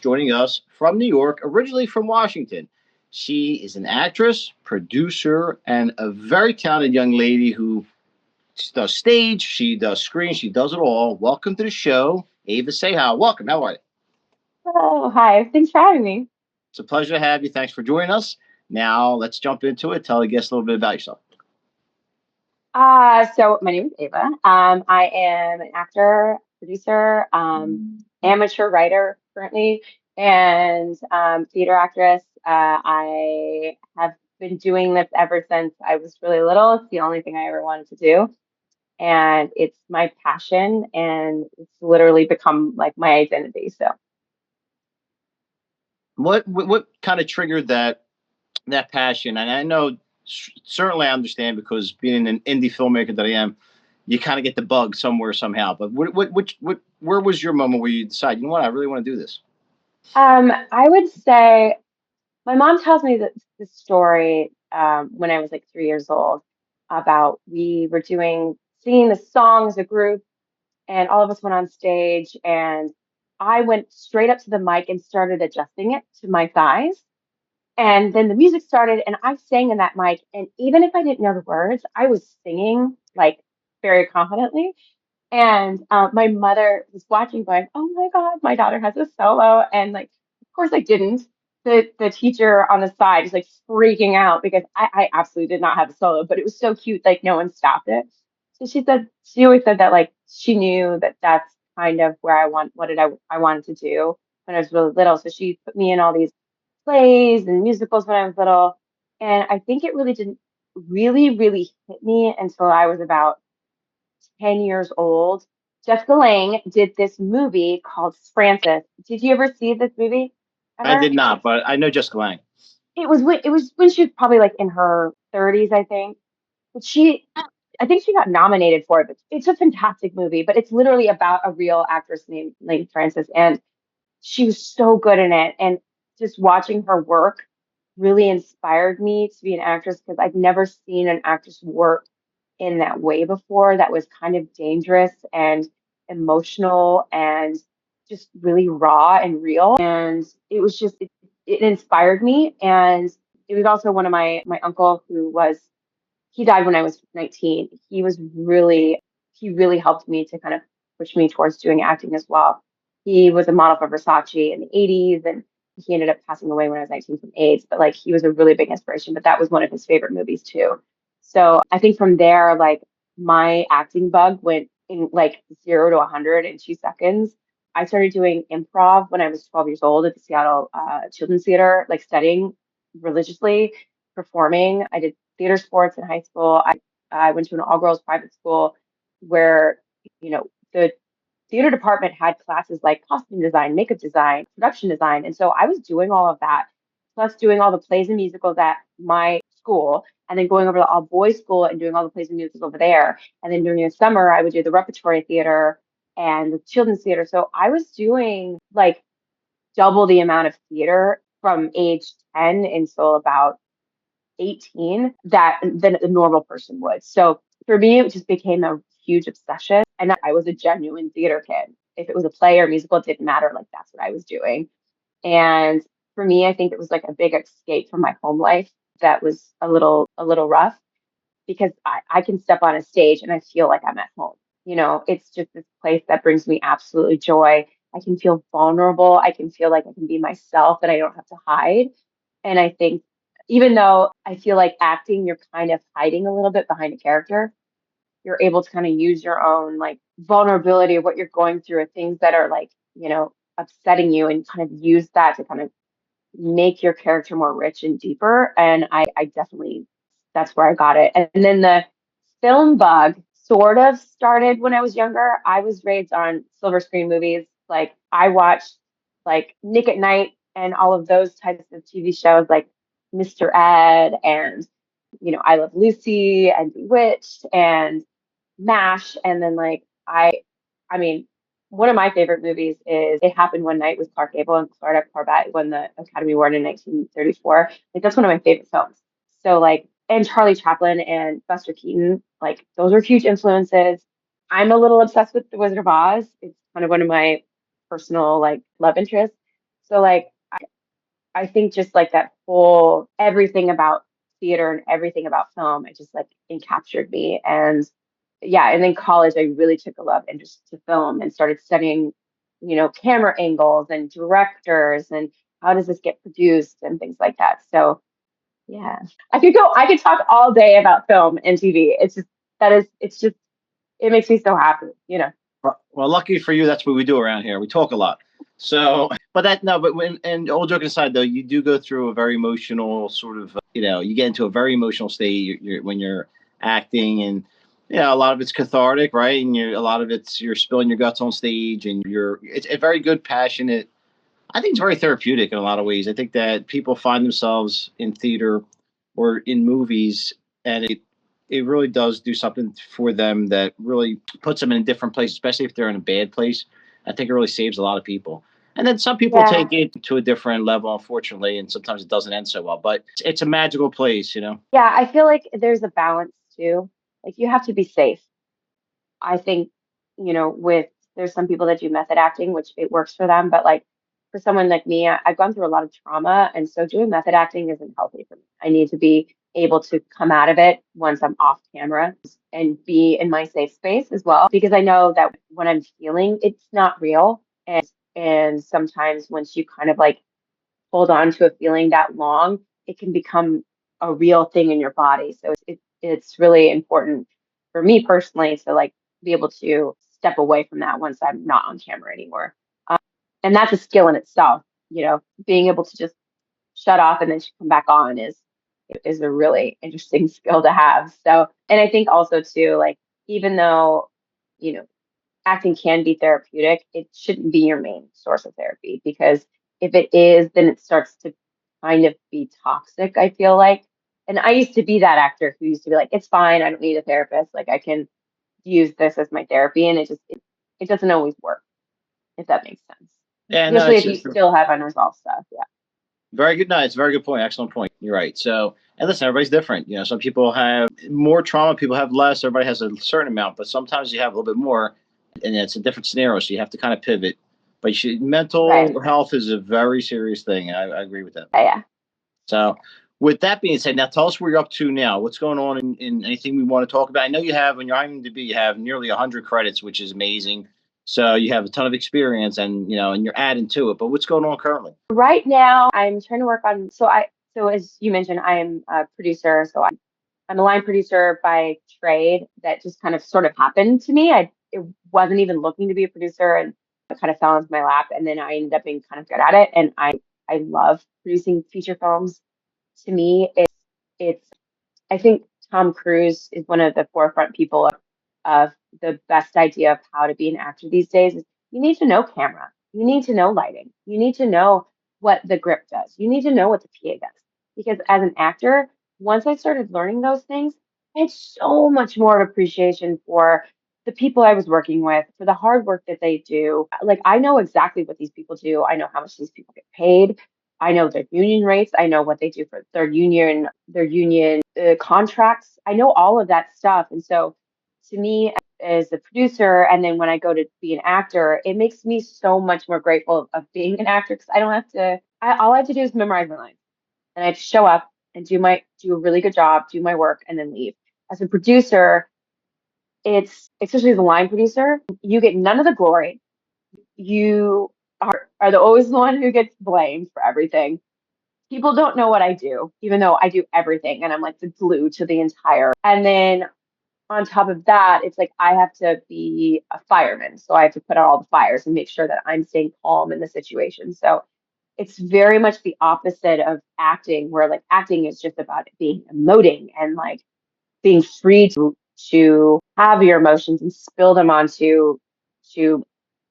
guest joining us from New York, originally from Washington. She is an actress, producer, and a very talented young lady who does stage, she does screen, she does it all. Welcome to the show, Eva Ceja. Welcome. How are you? Oh, hi. Thanks for having me. It's a pleasure to have you. Thanks for joining us. Now, let's jump into it. Tell the guests a little bit about yourself. So my name is Eva. I am an actor, producer, amateur writer currently, and theater actress. I have been doing this ever since I was really little. It's the only thing I ever wanted to do, and it's my passion, and it's literally become like my identity. So. What kind of triggered that passion? And I know certainly I understand because being an indie filmmaker that I am, you kind of get the bug somewhere somehow. But where was your moment where you decide, you know what, I really want to do this? I would say my mom tells me that this story when I was like 3 years old about we were singing the song as a group, and all of us went on stage, and I went straight up to the mic and started adjusting it to my thighs. And then the music started, and I sang in that mic. And even if I didn't know the words, I was singing like very confidently. And my mother was watching, going, "Oh my God, my daughter has a solo." And like, of course, I didn't. The teacher on the side is like freaking out because I absolutely did not have a solo, but it was so cute, like no one stopped it. So she always said that like she knew that that's kind of where I wanted to do when I was really little. So she put me in all these plays and musicals when I was little. And I think it really didn't really hit me until I was about 10 years old. Jessica Lange did this movie called Frances. Did you ever see this movie I ever? did not, but I know Jessica Lange. It was when she was probably like in her 30s, I think. But I think she got nominated for it, but it's a fantastic movie. But it's literally about a real actress named Frances, and she was so good in it. And just watching her work really inspired me to be an actress because I'd never seen an actress work in that way before that was kind of dangerous and emotional and just really raw and real. And it inspired me. And it was also one of my uncle he died when I was 19. He really helped me to kind of push me towards doing acting as well. He was a model for Versace in the 80s, and he ended up passing away when I was 19 from AIDS, but like he was a really big inspiration, but that was one of his favorite movies too. So I think from there, like my acting bug went in like 0 to 100 in 2 seconds. I started doing improv when I was 12 years old at the Seattle Children's Theater, like studying religiously, performing. I did theater sports in high school. I went to an all girls private school where, the theater department had classes like costume design, makeup design, production design. And so I was doing all of that, plus doing all the plays and musicals at my school, and then going over to all boys school and doing all the plays and musicals over there. And then during the summer, I would do the repertory theater and the children's theater. So I was doing like double the amount of theater from age 10 until about 18 than a normal person would. So for me, it just became a huge obsession. And I was a genuine theater kid. If it was a play or musical, it didn't matter. Like that's what I was doing. And for me, I think it was like a big escape from my home life that was a little rough because I can step on a stage and I feel like I'm at home. It's just this place that brings me absolutely joy. I can feel vulnerable. I can feel like I can be myself and I don't have to hide. And I think even though I feel like acting, you're kind of hiding a little bit behind a character, you're able to kind of use your own like vulnerability of what you're going through or things that are like, upsetting you and kind of use that to kind of make your character more rich and deeper. And I definitely, that's where I got it. And then the film bug sort of started when I was younger. I was raised on silver screen movies. Like I watched like Nick at Night and all of those types of TV shows like Mr. Ed and, I Love Lucy and Bewitched and MASH. And then like I mean, one of my favorite movies is It Happened One Night with Clark Gable and Florida Corbett won the Academy Award in 1934. Like that's one of my favorite films. So like, and Charlie Chaplin and Buster Keaton, like those are huge influences. I'm a little obsessed with The Wizard of Oz. It's kind of one of my personal like love interests. So like I think just like that whole everything about theater and everything about film, it just like encaptured me. And yeah, and then college, I really took a love interest to film and started studying, camera angles and directors and how does this get produced and things like that. So yeah, I could talk all day about film and TV. It's just, it makes me so happy. Well, lucky for you, that's what we do around here. We talk a lot. So, but that no, but when and all joking aside, though, you do go through a very emotional sort of, you get into a very emotional state when you're acting, and a lot of it's cathartic, right? And a lot of it's you're spilling your guts on stage, and it's a very good, passionate. I think it's very therapeutic in a lot of ways. I think that people find themselves in theater or in movies, and it really does do something for them that really puts them in a different place, especially if they're in a bad place. I think it really saves a lot of people. And then some people Yeah. take it to a different level, unfortunately, and sometimes it doesn't end so well. But it's a magical place. Yeah, I feel like there's a balance too. Like you have to be safe. I think, with there's some people that do method acting, which it works for them, but like for someone like me, I've gone through a lot of trauma, and so doing method acting isn't healthy for me. I need to be able to come out of it once I'm off camera and be in my safe space as well, because I know that when I'm feeling, it's not real. And sometimes once you kind of like hold on to a feeling that long, it can become a real thing in your body. So it's really important for me personally to like be able to step away from that once I'm not on camera anymore. Um, and that's a skill in itself, being able to just shut off and then come back on is a really interesting skill to have. So, and I think also too, like even though, you know, acting can be therapeutic, it shouldn't be your main source of therapy because if it is, then it starts to kind of be toxic, I feel like. And I used to be that actor who used to be like, it's fine, I don't need a therapist. Like I can use this as my therapy. And it doesn't always work, if that makes sense. Yeah, no, Especially it's if you still have unresolved stuff. Yeah. very good. No, it's a very good point. Excellent point. You're right. So, and listen, everybody's different. Some people have more trauma, people have less. Everybody has a certain amount, but sometimes you have a little bit more, and it's a different scenario. So you have to kind of pivot. But Right. mental health is a very serious thing. I agree with that. Yeah. So, with that being said, now tell us where you're up to now. What's going on in anything we want to talk about? I know you have on your IMDb, you have nearly 100 credits, which is amazing. So you have a ton of experience, and you're adding to it. But what's going on currently? Right now, I'm trying to work on. So as you mentioned, I'm a producer. So I'm a line producer by trade. That just kind of sort of happened to me. It wasn't even looking to be a producer, and it kind of fell into my lap. And then I ended up being kind of good at it. And I love producing feature films. To me, it's I think Tom Cruise is one of the forefront people of the best idea of how to be an actor these days. Is you need to know camera, you need to know lighting, you need to know what the grip does, you need to know what the PA does. Because as an actor, once I started learning those things, I had so much more of appreciation for the people I was working with, for the hard work that they do. Like I know exactly what these people do. I know how much these people get paid. I know their union rates. I know what they do for their union contracts. I know all of that stuff. And so to me, as a producer, and then when I go to be an actor, it makes me so much more grateful of being an actor because I don't have to, all I have to do is memorize my lines and I have to show up and do a really good job, do my work, and then leave. As a producer, it's especially as a line producer, you get none of the glory. You are always the one who gets blamed for everything. People don't know what I do, even though I do everything and I'm like the glue to the entire. And then on top of that, it's like I have to be a fireman. So I have to put out all the fires and make sure that I'm staying calm in the situation. So it's very much the opposite of acting, where like acting is just about being emoting and like being free to have your emotions and spill them to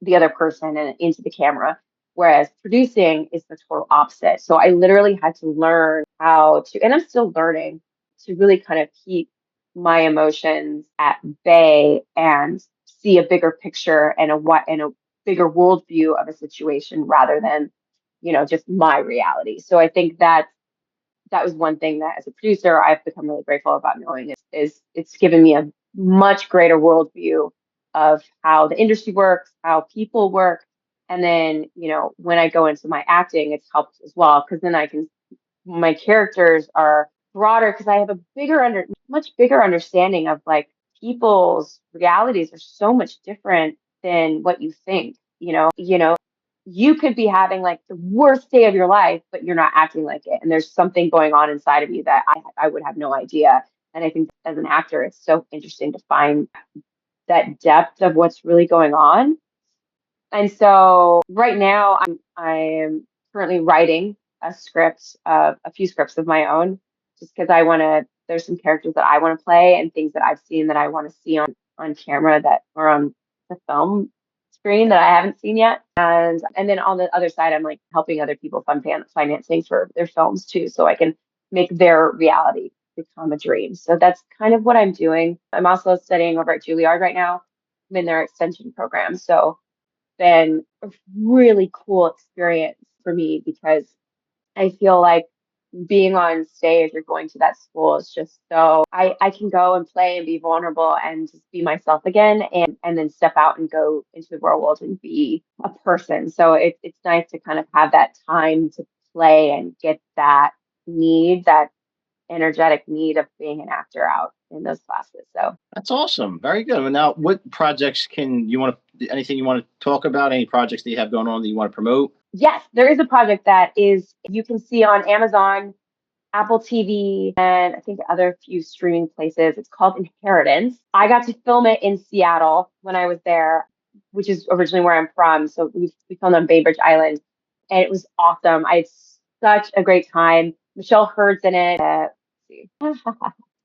the other person and into the camera. Whereas producing is the total opposite. So I literally had to learn how to, and I'm still learning to really kind of keep my emotions at bay and see a bigger picture and a bigger worldview of a situation rather than, just my reality. So I think that was one thing that as a producer I've become really grateful about knowing is it's given me a much greater worldview of how the industry works, how people work, And then, when I go into my acting, it's helped as well because then my characters are broader because I have a much bigger understanding of like people's realities are so much different than what you think. You could be having like the worst day of your life, but you're not acting like it. And there's something going on inside of you that I would have no idea. And I think as an actor, it's so interesting to find that depth of what's really going on. And so right now I am currently writing a few scripts of my own, just because there's some characters that I want to play and things that I've seen that I want to see on camera that or on the film screen that I haven't seen yet. And then on the other side, I'm like helping other people fund financing for their films too, so I can make their reality become a dream. So that's kind of what I'm doing. I'm also studying over at Juilliard right now. I'm in their extension program. So been a really cool experience for me because I feel like being on stage or going to that school is just so I can go and play and be vulnerable and just be myself again and then step out and go into the real world and be a person. So it's nice to kind of have that time to play and get that energetic need of being an actor out in those classes. So That's awesome. Very good. Well, now, what projects anything you want to talk about? Any projects that you have going on that you want to promote? yes, there is a project that you can see on Amazon, Apple TV, and I think other few streaming places. It's called Inheritance. I got to film it in Seattle when I was there, which is originally where I'm from. So we filmed on Bainbridge Island, and it was awesome. I had such a great time. Michelle Hurd's in it. Let's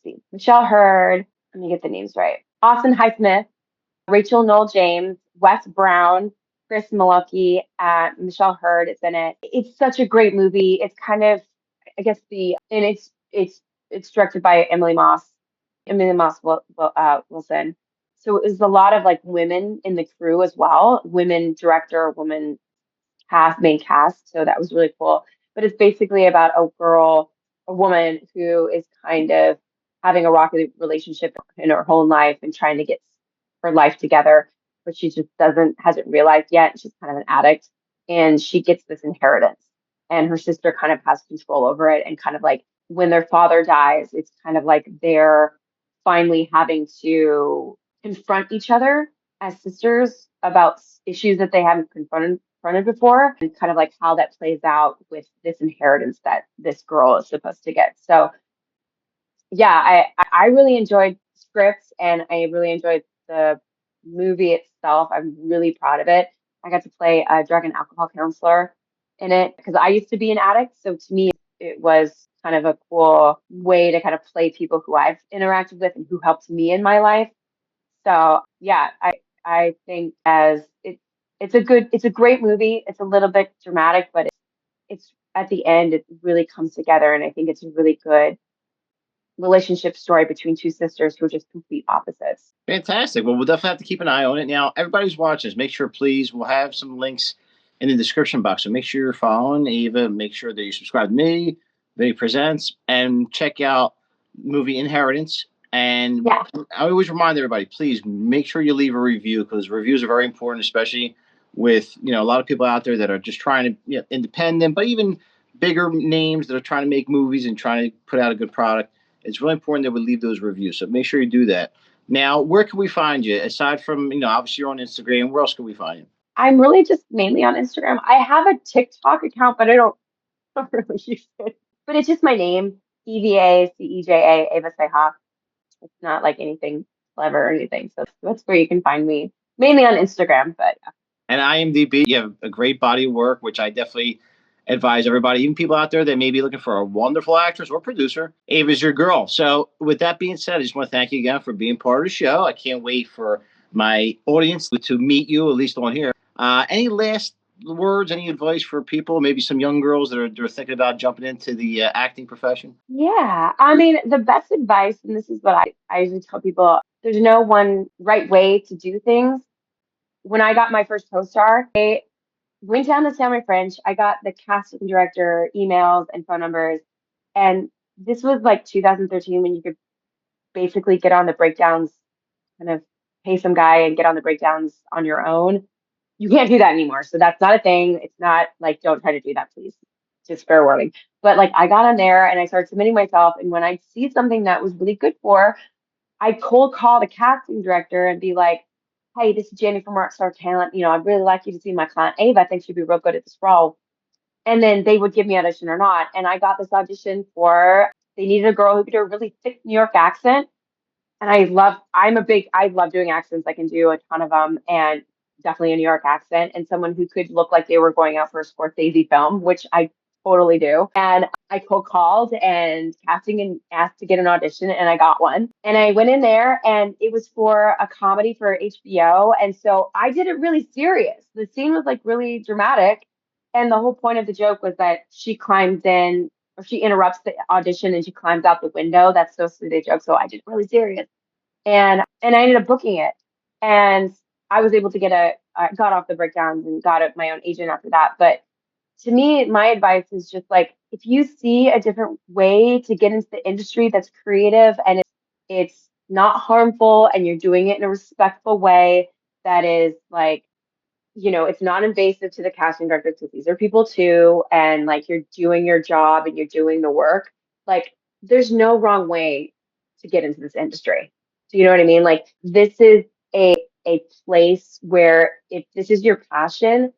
see. Michelle Hurd. Let me get the names right. Austin Highsmith, Rachel Noel James, Wes Brown, Chris Mulkey, Michelle Hurd is in it. It's such a great movie. It's kind of, I guess and it's directed by Emily Moss Wilson. So it was a lot of like women in the crew as well, women director, woman main cast. So that was really cool. But it's basically about a woman who is kind of having a rocky relationship in her whole life and trying to get her life together, but she just hasn't realized yet. She's kind of an addict and she gets this inheritance and her sister kind of has control over it. And kind of like when their father dies, it's kind of like they're finally having to confront each other as sisters about issues that they haven't confronted before, and kind of like how that plays out with this inheritance that this girl is supposed to get. So yeah, I really enjoyed scripts and I really enjoyed the movie itself. I'm really proud of it. I got to play a drug and alcohol counselor in it because I used to be an addict. So to me, it was kind of a cool way to kind of play people who I've interacted with and who helped me in my life. So yeah, I think it's a great movie. It's a little bit dramatic, but it's at the end it really comes together, and I think it's a really good relationship story between two sisters who are just complete opposites. Fantastic. Well, we'll definitely have to keep an eye on it. Now, everybody who's watching this, make sure, please, we'll have some links in the description box. So make sure you're following Eva. Make sure that you subscribe to me, Vinny Presents, and check out movie Inheritance. And Yeah. I always remind everybody, please make sure you leave a review because reviews are very important, especially with a lot of people out there that are just trying to independent, but even bigger names that are trying to make movies and trying to put out a good product. It's really important that we leave those reviews. So make sure you do that. Now, where can we find you aside from obviously you're on Instagram? Where else can we find you? I'm really just mainly on Instagram. I have a TikTok account, but I don't really use it. But it's just my name, EVACEJA, Eva Ceja. It's not like anything clever or anything. So that's where you can find me, mainly on Instagram. But And IMDb, you have a great body of work, which I definitely advise everybody, even people out there that may be looking for a wonderful actress or producer. Ava's your girl. So, with that being said, I just want to thank you again for being part of the show. I can't wait for my audience to meet you, at least on here. Any last words, any advice for people, maybe some young girls that are thinking about jumping into the acting profession? yeah, I mean, the best advice, and this is what I usually tell people, there's no one right way to do things. When I got my first co-star, I went down to San French. I got the casting director emails and phone numbers. And this was like 2013 when you could basically get on the breakdowns, kind of pay some guy and get on the breakdowns on your own. you can't do that anymore. So that's not a thing. It's not like, don't try to do that, please. Just fair warning. But like I got on there and I started submitting myself. And when I see something that was really good for, I cold call the casting director and be like, hey, this is Jenny from Rockstar Talent. You know, I'd really like you to see my client Eva. I think she'd be real good at this role. And then they would give me audition or not. And I got this audition for, they needed a girl who could do a really thick New York accent. And I love doing accents. I can do a ton of them, and definitely a New York accent, and someone who could look like they were going out for a Scorsese film, which I totally do. And I cold called and casting and asked to get an audition, and I got one. And I went in there, and it was for a comedy for HBO. And so I did it really serious. The scene was like really dramatic. And the whole point of the joke was that she climbs in, or she interrupts the audition and she climbs out the window. That's so sweet a joke. So I did it really serious. And I ended up booking it. And I was able to I got off the breakdowns and got my own agent after that. But to me, my advice is just like, if you see a different way to get into the industry that's creative and it's not harmful and you're doing it in a respectful way that is like, you know, it's not invasive to the casting director because these are people too, and like you're doing your job and you're doing the work. Like, there's no wrong way to get into this industry. Do you know what I mean? Like, this is a place where if this is your passion,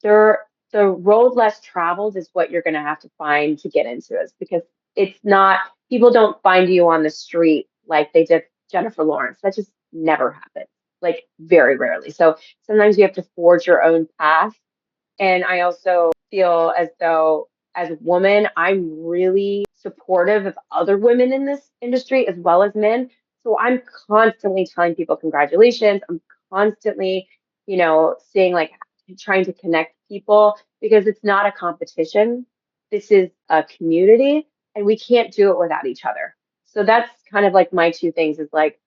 there the road less traveled is what you're going to have to find to get into this, because it's not, people don't find you on the street like they did Jennifer Lawrence. That just never happened, like very rarely. So sometimes you have to forge your own path. And I also feel as though, as a woman, I'm really supportive of other women in this industry as well as men. So I'm constantly telling people congratulations. I'm constantly, you know, saying like, trying to connect people, because it's not a competition. This is a community, and we can't do it without each other. So that's kind of like my two things is like,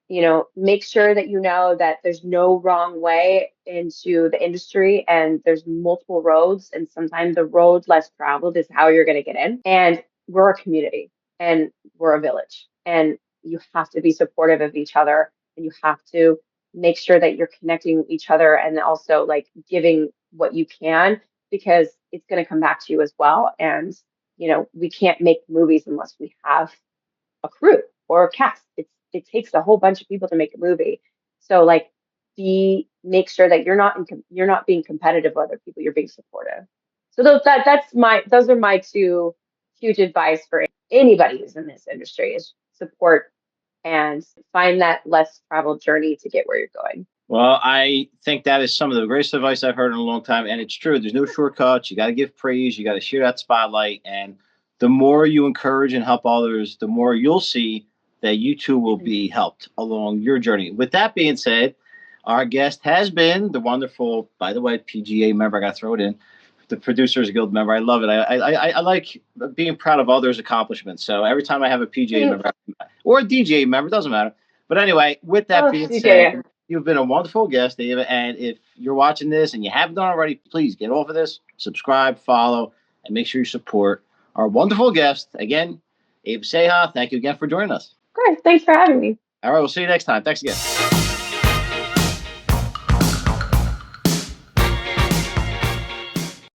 you know, make sure that you know that there's no wrong way into the industry and there's multiple roads. And sometimes the road less traveled is how you're going to get in. And we're a community and we're a village, and you have to be supportive of each other, and you have to make sure that you're connecting with each other and also like giving what you can, because it's going to come back to you as well. And, you know, we can't make movies unless we have a crew or a cast. It takes a whole bunch of people to make a movie. So like, make sure that you're not being competitive with other people. You're being supportive. So those are my two huge advice for anybody who's in this industry is support and find that less traveled journey to get where you're going. Well, I think that is some of the greatest advice I've heard in a long time. And it's true. There's no shortcuts. You got to give praise. You got to share that spotlight. And the more you encourage and help others, the more you'll see that you too will be helped along your journey. With that being said, our guest has been the wonderful, by the way, PGA member. I got to throw it in. The Producers Guild member. I love it. I like being proud of others' accomplishments. So every time I have a PGA member or a DJ member, doesn't matter. But anyway, with that being said, you've been a wonderful guest, Eva. And if you're watching this and you haven't done already, please get off of this, subscribe, follow, and make sure you support our wonderful guest. Again, Eva Ceja, thank you again for joining us. Great. Thanks for having me. All right, we'll see you next time. Thanks again.